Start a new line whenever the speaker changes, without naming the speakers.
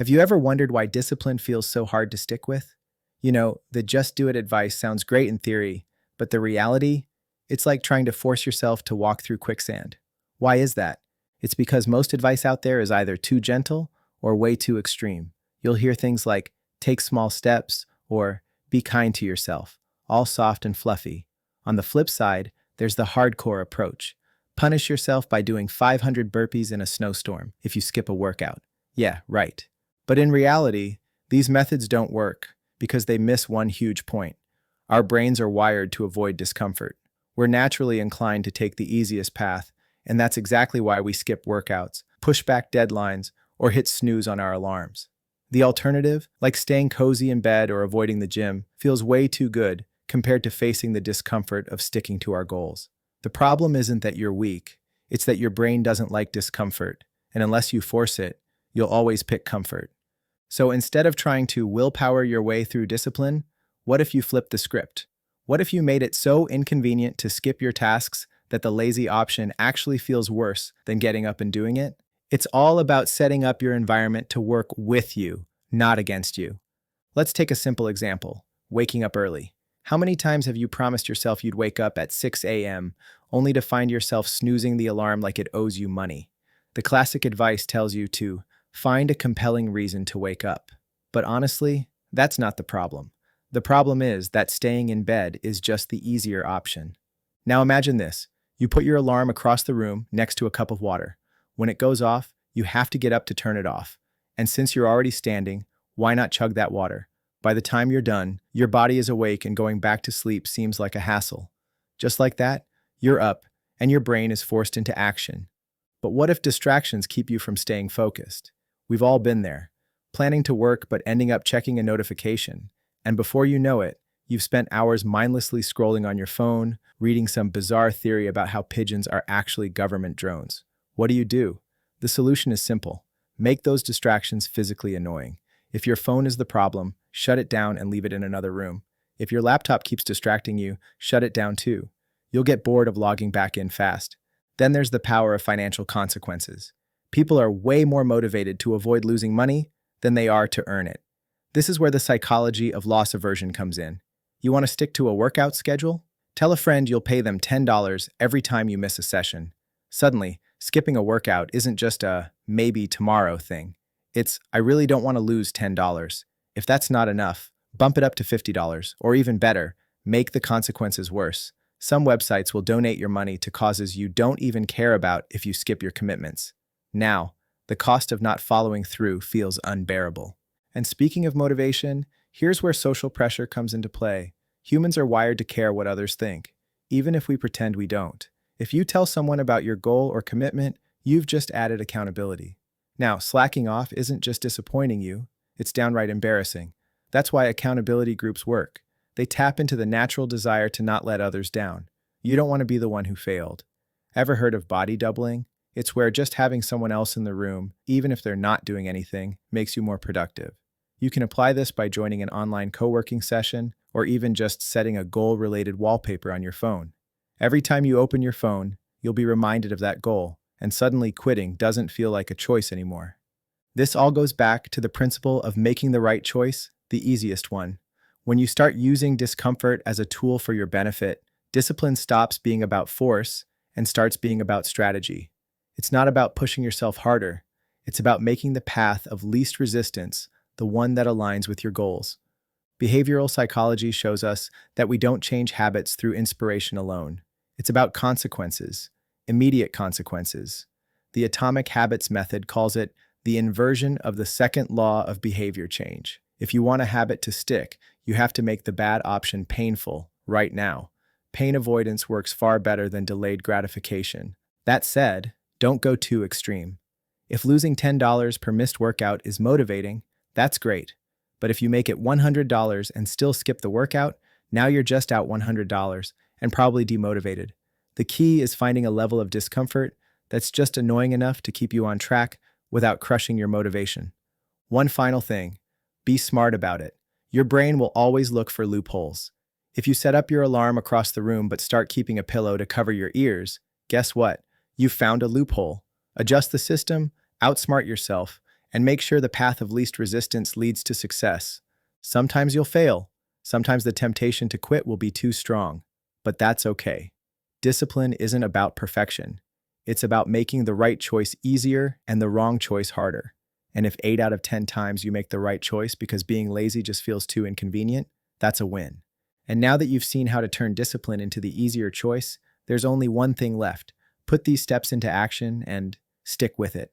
Have you ever wondered why discipline feels so hard to stick with? The just do it advice sounds great in theory, but the reality? It's like trying to force yourself to walk through quicksand. Why is that? It's because most advice out there is either too gentle or way too extreme. You'll hear things like, take small steps, or be kind to yourself, all soft and fluffy. On the flip side, there's the hardcore approach. Punish yourself by doing 500 burpees in a snowstorm if you skip a workout. Yeah, right. But in reality, these methods don't work because they miss one huge point. Our brains are wired to avoid discomfort. We're naturally inclined to take the easiest path, and that's exactly why we skip workouts, push back deadlines, or hit snooze on our alarms. The alternative, like staying cozy in bed or avoiding the gym, feels way too good compared to facing the discomfort of sticking to our goals. The problem isn't that you're weak, it's that your brain doesn't like discomfort, and unless you force it, you'll always pick comfort. So instead of trying to willpower your way through discipline, what if you flipped the script? What if you made it so inconvenient to skip your tasks that the lazy option actually feels worse than getting up and doing it? It's all about setting up your environment to work with you, not against you. Let's take a simple example, waking up early. How many times have you promised yourself you'd wake up at 6 a.m. only to find yourself snoozing the alarm like it owes you money? The classic advice tells you to find a compelling reason to wake up. But honestly, that's not the problem. The problem is that staying in bed is just the easier option. Now imagine this. You put your alarm across the room next to a cup of water. When it goes off, you have to get up to turn it off. And since you're already standing, why not chug that water? By the time you're done, your body is awake and going back to sleep seems like a hassle. Just like that, you're up and your brain is forced into action. But what if distractions keep you from staying focused? We've all been there, planning to work but ending up checking a notification. And before you know it, you've spent hours mindlessly scrolling on your phone, reading some bizarre theory about how pigeons are actually government drones. What do? The solution is simple. Make those distractions physically annoying. If your phone is the problem, shut it down and leave it in another room. If your laptop keeps distracting you, shut it down too. You'll get bored of logging back in fast. Then there's the power of financial consequences. People are way more motivated to avoid losing money than they are to earn it. This is where the psychology of loss aversion comes in. You want to stick to a workout schedule? Tell a friend you'll pay them $10 every time you miss a session. Suddenly, skipping a workout isn't just a maybe tomorrow thing. It's, I really don't want to lose $10. If that's not enough, bump it up to $50, or even better, make the consequences worse. Some websites will donate your money to causes you don't even care about if you skip your commitments. Now, the cost of not following through feels unbearable. And speaking of motivation, here's where social pressure comes into play. Humans are wired to care what others think, even if we pretend we don't. If you tell someone about your goal or commitment, you've just added accountability. Now, slacking off isn't just disappointing you, it's downright embarrassing. That's why accountability groups work. They tap into the natural desire to not let others down. You don't want to be the one who failed. Ever heard of body doubling? It's where just having someone else in the room, even if they're not doing anything, makes you more productive. You can apply this by joining an online co-working session or even just setting a goal-related wallpaper on your phone. Every time you open your phone, you'll be reminded of that goal, and suddenly quitting doesn't feel like a choice anymore. This all goes back to the principle of making the right choice, the easiest one. When you start using discomfort as a tool for your benefit, discipline stops being about force and starts being about strategy. It's not about pushing yourself harder. It's about making the path of least resistance the one that aligns with your goals. Behavioral psychology shows us that we don't change habits through inspiration alone. It's about consequences, immediate consequences. The atomic habits method calls it the inversion of the second law of behavior change. If you want a habit to stick, you have to make the bad option painful right now. Pain avoidance works far better than delayed gratification. That said, don't go too extreme. If losing $10 per missed workout is motivating, that's great. But if you make it $100 and still skip the workout, now you're just out $100 and probably demotivated. The key is finding a level of discomfort that's just annoying enough to keep you on track without crushing your motivation. One final thing, be smart about it. Your brain will always look for loopholes. If you set up your alarm across the room but start keeping a pillow to cover your ears, guess what? You've found a loophole. Adjust the system, outsmart yourself, And make sure the path of least resistance leads to success. Sometimes you'll fail. Sometimes the temptation to quit will be too strong. But that's okay. Discipline isn't about perfection. It's about making the right choice easier and the wrong choice harder. And if 8 out of 10 times you make the right choice because being lazy just feels too inconvenient, that's a win. And now that you've seen how to turn discipline into the easier choice, there's only one thing left. Put these steps into action and stick with it.